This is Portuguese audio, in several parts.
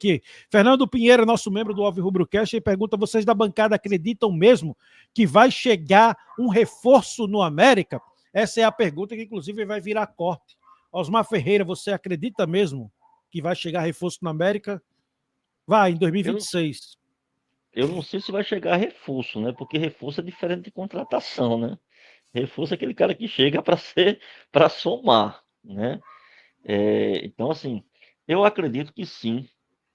aqui. Fernando Pinheiro, nosso membro do Alves Rubrocast, e pergunta: vocês da bancada acreditam mesmo que vai chegar um reforço no América? Essa é a pergunta que, inclusive, vai virar corte. Osmar Ferreira, você acredita mesmo que vai chegar reforço no América? Vai, em 2026. Eu não sei se vai chegar reforço, né? Porque reforço é diferente de contratação, né? Reforço é aquele cara que chega para somar, né? Então, assim, eu acredito que sim.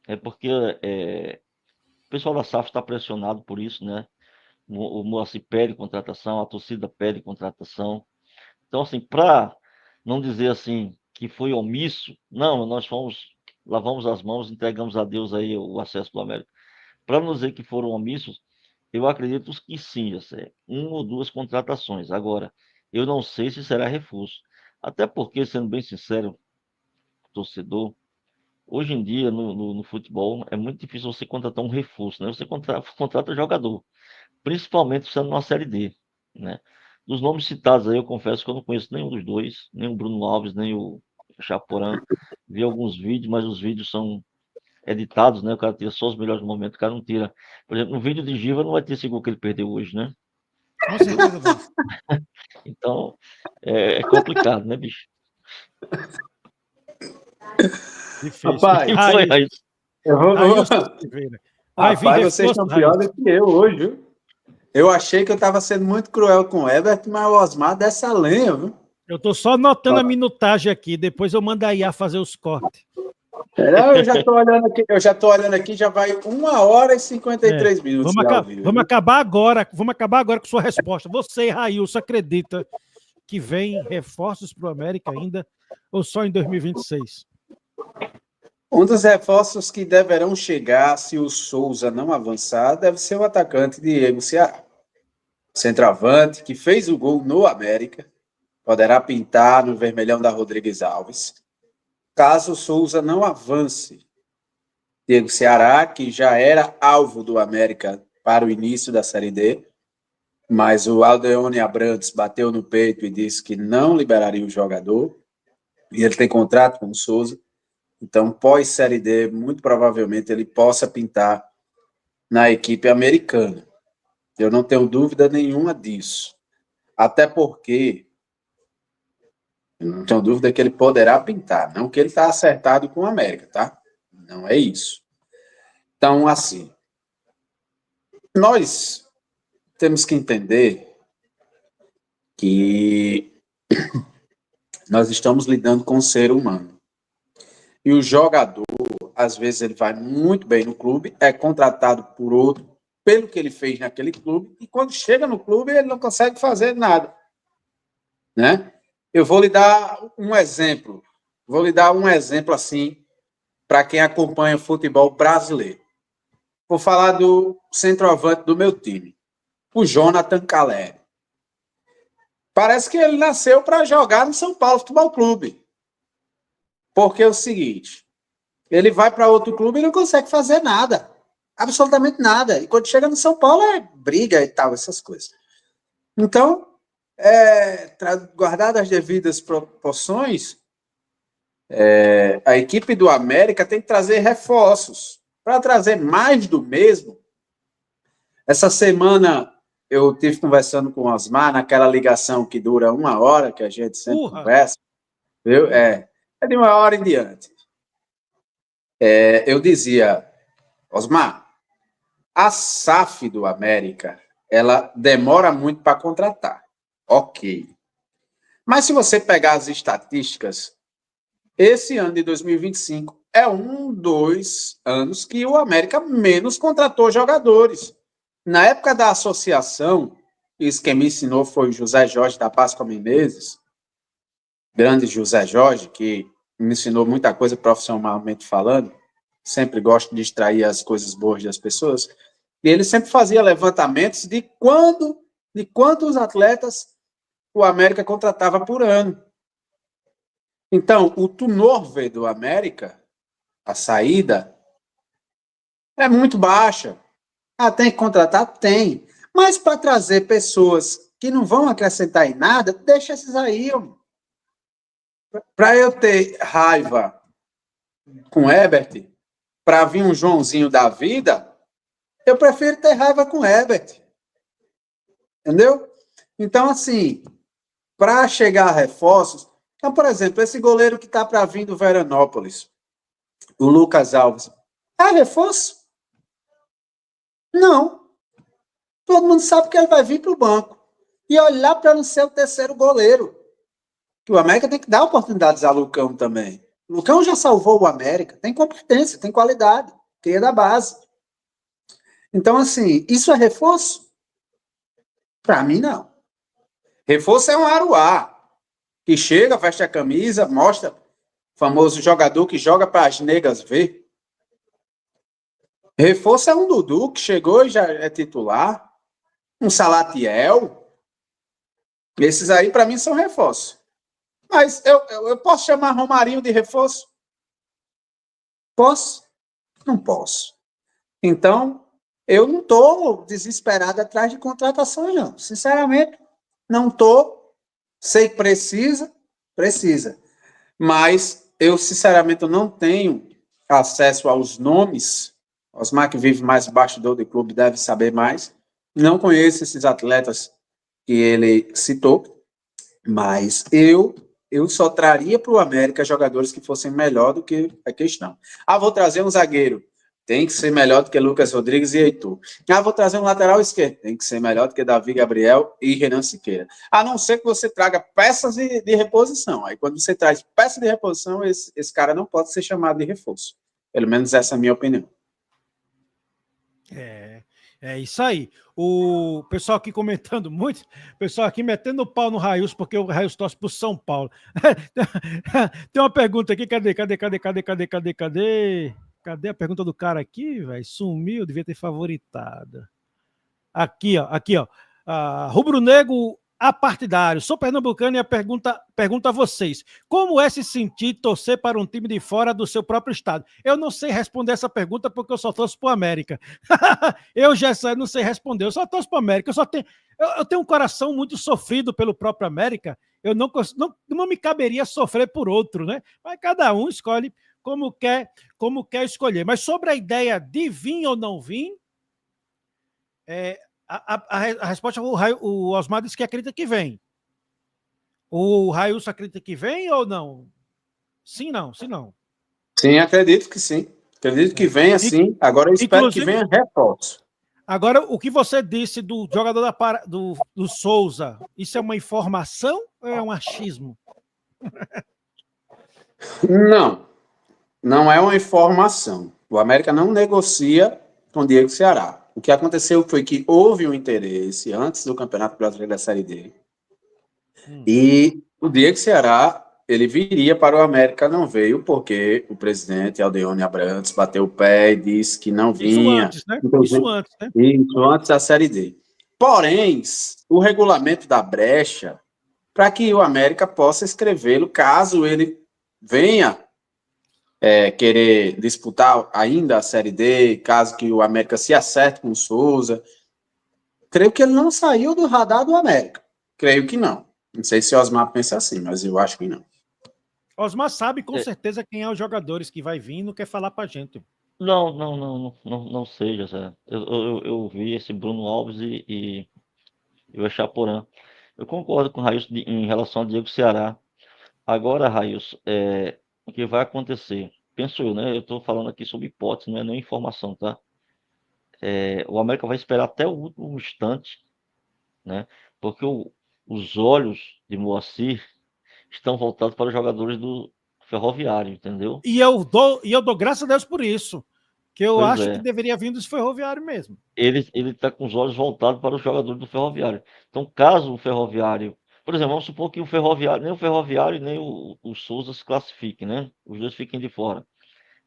É porque o pessoal da SAF está pressionado por isso, né? O Moacir pede contratação, a torcida pede contratação. Então, assim, para não dizer assim que foi omisso, não, nós lavamos as mãos, entregamos a Deus aí o acesso do América. Para não dizer que foram omissos, eu acredito que sim, José. Uma ou duas contratações. Agora, eu não sei se será reforço. Até porque, sendo bem sincero, torcedor, hoje em dia, no futebol, é muito difícil você contratar um reforço, né? Você contrata jogador, principalmente sendo numa Série D, né? Dos nomes citados aí, eu confesso que eu não conheço nenhum dos dois, nem o Bruno Alves, nem o Chaporã. Vi alguns vídeos, mas os vídeos são editados, né? O cara tira só os melhores momentos, o cara não tira. Por exemplo, no vídeo de Giva não vai ter esse gol que ele perdeu hoje, né? Com certeza vai. Então, é complicado, né, bicho? Difícil. Rapaz, Foi aí. Rapaz, vocês estão piores do que eu hoje, viu? Eu achei que eu estava sendo muito cruel com o Herbert, mas o Osmar dessa lenha, viu? Eu estou só anotando a minutagem aqui, depois eu mando a IA fazer os cortes. Eu já estou olhando aqui, já vai 1h53 minutos. Vamos acabar agora com sua resposta. Você, Railson, acredita que vem reforços para o América ainda ou só em 2026? Um dos reforços que deverão chegar, se o Souza não avançar, deve ser o atacante Diego Ceará. Centroavante, que fez o gol no América, poderá pintar no vermelhão da Rodrigues Alves. Caso o Souza não avance, Diego Ceará, que já era alvo do América para o início da Série D, mas o Aldeone Abrantes bateu no peito e disse que não liberaria o jogador, e ele tem contrato com o Souza. Então, pós-Série D, muito provavelmente ele possa pintar na equipe americana. Eu não tenho dúvida nenhuma disso. Até porque, eu não tenho dúvida que ele poderá pintar. Não que ele está acertado com o América, tá? Não é isso. Então, assim, nós temos que entender que nós estamos lidando com um ser humano. E o jogador, às vezes, ele vai muito bem no clube, é contratado por outro, pelo que ele fez naquele clube, e quando chega no clube, ele não consegue fazer nada. Né? Eu vou lhe dar um exemplo. Assim, para quem acompanha o futebol brasileiro. Vou falar do centroavante do meu time, o Jonathan Caleri. Parece que ele nasceu para jogar no São Paulo Futebol Clube. Porque é o seguinte, ele vai para outro clube e não consegue fazer nada. Absolutamente nada. E quando chega no São Paulo, é briga e tal, essas coisas. Então, guardado as devidas proporções, a equipe do América tem que trazer reforços. Para trazer mais do mesmo, essa semana eu estive conversando com o Osmar, naquela ligação que dura 1 hora, que a gente sempre conversa, viu? É de 1 hora em diante. Eu dizia, Osmar, a SAF do América, ela demora muito para contratar. Ok. Mas se você pegar as estatísticas, esse ano de 2025 é um dos anos que o América menos contratou jogadores. Na época da associação, isso quem me ensinou foi o José Jorge da Páscoa Menezes, grande José Jorge, que me ensinou muita coisa profissionalmente falando, sempre gosto de extrair as coisas boas das pessoas, e ele sempre fazia levantamentos de quantos atletas o América contratava por ano. Então, o turnover do América, a saída, é muito baixa. Tem que contratar? Tem. Mas para trazer pessoas que não vão acrescentar em nada, deixa esses aí. Para eu ter raiva com o Herbert, para vir um Joãozinho da vida, eu prefiro ter raiva com o Herbert. Entendeu? Então, assim, para chegar a reforços... Então, por exemplo, esse goleiro que está para vir do Veranópolis, o Lucas Alves, é reforço? Não. Todo mundo sabe que ele vai vir para o banco. E olhar para não ser o terceiro goleiro. Que o América tem que dar oportunidades a Lucão também. O Lucão já salvou o América. Tem competência, tem qualidade. Cria da base. Então, assim, isso é reforço? Para mim, não. Reforço é um Aruá, que chega, veste a camisa, mostra o famoso jogador que joga para as negas ver. Reforço é um Dudu, que chegou e já é titular. Um Salatiel. Esses aí, para mim, são reforços. Mas eu posso chamar Romarinho de reforço? Posso? Não posso. Então, eu não estou desesperado atrás de contratações, não. Sinceramente, não estou. Sei que precisa. Mas eu, sinceramente, eu não tenho acesso aos nomes. Osmar, que vive mais bastidor do clube, deve saber mais. Não conheço esses atletas que ele citou, mas eu só traria para o América jogadores que fossem melhor do que a questão. Vou trazer um zagueiro. Tem que ser melhor do que Lucas Rodrigues e Heitor. Vou trazer um lateral esquerdo. Tem que ser melhor do que Davi Gabriel e Renan Siqueira. A não ser que você traga peças de reposição. Aí, quando você traz peça de reposição, esse cara não pode ser chamado de reforço. Pelo menos essa é a minha opinião. É isso aí. O pessoal aqui comentando muito, o pessoal aqui metendo o pau no Raius, porque o Raius torce pro São Paulo. Tem uma pergunta aqui, cadê? Cadê a pergunta do cara aqui, velho? Sumiu, devia ter favoritado. Aqui, ó. Rubro-negro apartidário. Sou pernambucano e a pergunta a vocês. Como é se sentir torcer para um time de fora do seu próprio estado? Eu não sei responder essa pergunta porque eu só torço para o América. Eu já não sei responder, eu só torço para o América. Eu tenho um coração muito sofrido pelo próprio América. Eu não me caberia sofrer por outro, né? Mas cada um escolhe como quer escolher. Mas sobre a ideia de vir ou não vir, a resposta, o Osmar disse que acredita que vem. O Railson acredita que vem ou não? Sim, não. Sim, acredito que sim. Acredito que venha sim. Agora eu espero que venha reforço. Agora, o que você disse do jogador do Souza, isso é uma informação ou é um achismo? Não é uma informação. O América não negocia com o Diego Ceará. O que aconteceu foi que houve um interesse antes do Campeonato Brasileiro da Série D. E o Diego Ceará, ele viria para o América, não veio, porque o presidente Aldeone Abrantes bateu o pé e disse que não vinha. Isso antes, né? Isso antes da Série D. Porém, o regulamento da brecha para que o América possa escrevê-lo caso ele venha querer disputar ainda a Série D, caso que o América se acerte com o Souza. Creio que ele não saiu do radar do América. Creio que não. Não sei se o Osmar pensa assim, mas eu acho que não. Osmar sabe com certeza quem é os jogadores que vai vir e não quer falar pra gente. Não seja, Zé. Eu vi esse Bruno Alves e o Echaporã. Eu concordo com o Railson em relação ao Diego Ceará. Agora, Railson, o que vai acontecer? Penso eu, né? Eu estou falando aqui sobre hipótese, não é nem informação, tá? O América vai esperar até o último instante, né? Porque os olhos de Moacir estão voltados para os jogadores do Ferroviário, entendeu? E eu dou graças a Deus por isso, que eu acho que é. deveria vir dos Ferroviários mesmo. Ele está com os olhos voltados para os jogadores do Ferroviário. Então, caso o Ferroviário... Por exemplo, vamos supor que o Ferroviário, nem o Ferroviário nem o Souza se classifiquem, né? Os dois fiquem de fora.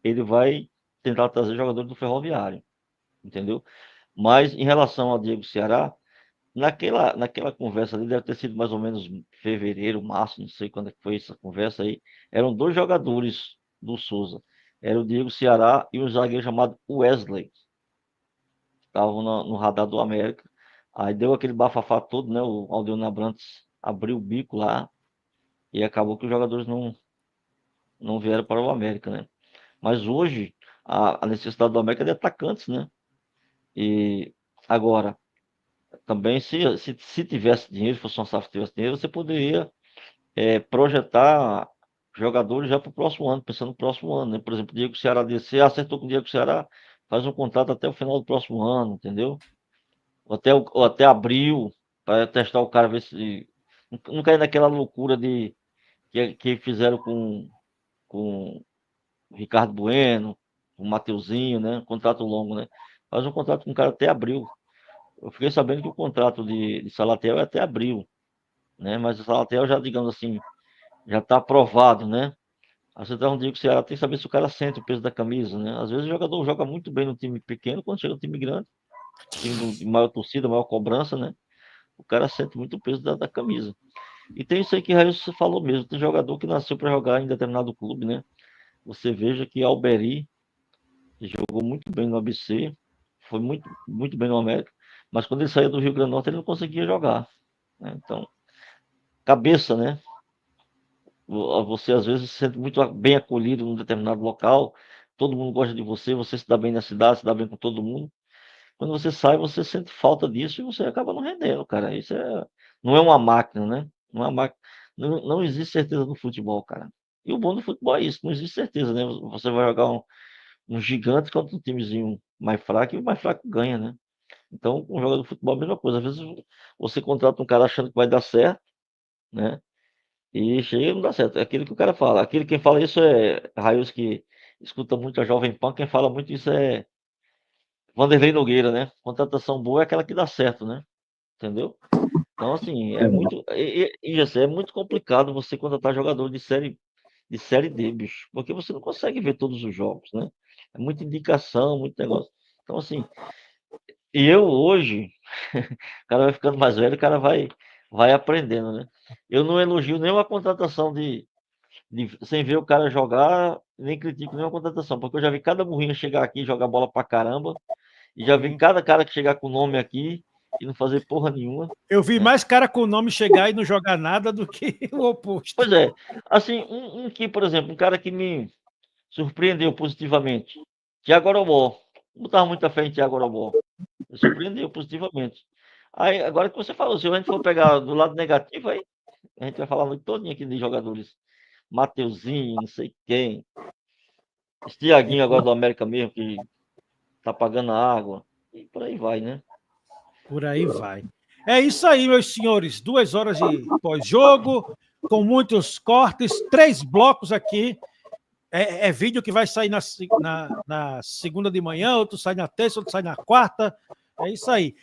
Ele vai tentar trazer jogadores do Ferroviário, entendeu? Mas, em relação ao Diego Ceará, naquela conversa ali, deve ter sido mais ou menos fevereiro, março, não sei quando é que foi essa conversa aí, eram dois jogadores do Souza. Era o Diego Ceará e um zagueiro chamado Wesley. Estavam no radar do América. Aí deu aquele bafafá todo, né? O Aldeone Abrantes abriu o bico lá e acabou que os jogadores não vieram para o América, né? Mas hoje, a necessidade do América é de atacantes, né? E agora, também, se tivesse dinheiro, fosse uma SAF que tivesse dinheiro, você poderia projetar jogadores já para o próximo ano, pensando no próximo ano, né? Por exemplo, o Diego Ceará descer, acertou com o Diego Ceará, faz um contrato até o final do próximo ano, entendeu? Ou até abril, para testar o cara, ver se. Não cair naquela loucura que fizeram com o Ricardo Bueno, o Mateuzinho, né? Contrato longo, né? Faz um contrato com o cara até abril. Eu fiquei sabendo que o contrato de Salatiel é até abril, né? Mas o Salatiel já, digamos assim, já está aprovado, né? Aí você dá um dia que o Ceará tem que saber se o cara sente o peso da camisa, né? Às vezes o jogador joga muito bem no time pequeno, quando chega no time grande, time de maior torcida, maior cobrança, né? O cara sente muito o peso da camisa. E tem isso aí que Raíssa falou mesmo, tem jogador que nasceu para jogar em determinado clube, né? Você veja que Alberi jogou muito bem no ABC, foi muito bem no América, mas quando ele saía do Rio Grande do Norte ele não conseguia jogar, né? Então, cabeça, né? Você às vezes se sente muito bem acolhido num determinado local, todo mundo gosta de você, você se dá bem na cidade, se dá bem com todo mundo. Quando você sai, você sente falta disso e você acaba não rendendo, cara. Não é uma máquina, né? Não é uma máquina. Não existe certeza no futebol, cara. E o bom do futebol é isso, não existe certeza, né? Você vai jogar um gigante contra um timezinho mais fraco e o mais fraco ganha, né? Então, com o jogador de futebol é a mesma coisa. Às vezes você contrata um cara achando que vai dar certo, né? E chega e não dá certo. É aquilo que o cara fala. Quem fala isso é Raios que escuta muito a Jovem Pan. Quem fala muito isso é Vanderlei Nogueira, né? Contratação boa é aquela que dá certo, né? Entendeu? Então, assim, é muito. Assim, é muito complicado você contratar jogador de série D, bicho. Porque você não consegue ver todos os jogos, né? É muita indicação, muito negócio. Então, assim, e eu hoje, o cara vai ficando mais velho, o cara vai aprendendo, né? Eu não elogio nenhuma contratação sem ver o cara jogar, nem critico nenhuma contratação, porque eu já vi cada burrinho chegar aqui e jogar bola pra caramba, e já vi cada cara que chegar com nome aqui e não fazer porra nenhuma, Eu vi né? mais cara com o nome chegar e não jogar nada do que o oposto. Pois é, assim, um que, por exemplo, um cara que me surpreendeu positivamente, Thiago Oromó. Não botava muita fé em Thiago Oromó. Me surpreendeu positivamente. Aí, agora que você falou, se a gente for pegar do lado negativo, aí a gente vai falar muito todinho aqui de jogadores. Mateuzinho, não sei quem. Esse Thiaguinho agora do América mesmo, que tá pagando a água. E por aí vai, né? Por aí vai. É isso aí, meus senhores. 2 horas de pós-jogo, com muitos cortes, 3 blocos aqui. É vídeo que vai sair na segunda de manhã, outro sai na terça, outro sai na quarta. É isso aí.